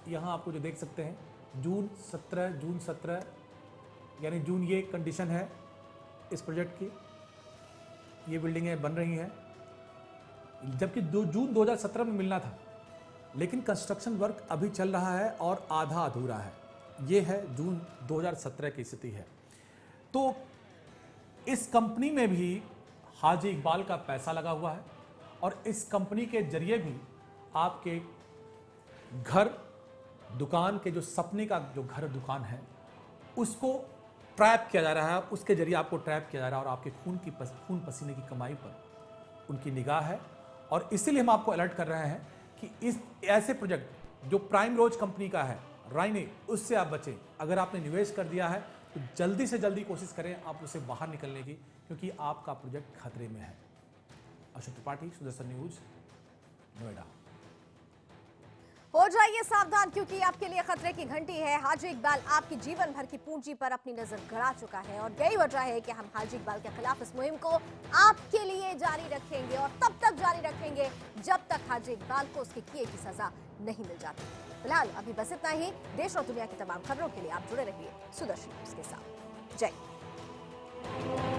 यहाँ आपको जो देख सकते हैं जून 17 यानी जून ये कंडीशन है इस प्रोजेक्ट की। ये बिल्डिंगें बन रही हैं, जबकि जून 2017 में मिलना था, लेकिन कंस्ट्रक्शन वर्क अभी चल रहा है और आधा अधूरा है। ये है जून 2017 की स्थिति है। तो इस कंपनी में भी हाजी इकबाल का पैसा लगा हुआ है और इस कंपनी के जरिए भी आपके घर दुकान के जो सपने का जो घर दुकान है उसको ट्रैप किया जा रहा है, उसके जरिए आपको ट्रैप किया जा रहा है और आपके खून पसीने की कमाई पर उनकी निगाह है। और इसीलिए हम आपको अलर्ट कर रहे हैं कि इस ऐसे प्रोजेक्ट जो प्राइम रोज कंपनी का है राइने, उससे आप बचें। अगर आपने निवेश कर दिया है तो जल्दी से जल्दी कोशिश करें आप उससे बाहर निकलने की, क्योंकि आपका प्रोजेक्ट खतरे में है। अशोक त्रिपाठी, सुदर्शन न्यूज, नोएडा। हो जाइए सावधान, क्योंकि आपके लिए खतरे की घंटी है। हाजी इकबाल आपकी जीवन भर की पूंजी पर अपनी नजर गड़ा चुका है और यही वजह है कि हम हाजी इकबाल के खिलाफ इस मुहिम को आपके लिए जारी रखेंगे और तब तक जारी रखेंगे जब तक हाजी इकबाल को उसके किए की सजा नहीं मिल जाती। फिलहाल अभी बस इतना ही। देश और दुनिया की तमाम खबरों के लिए आप जुड़े रहिए सुदर्शन न्यूज के साथ। जय।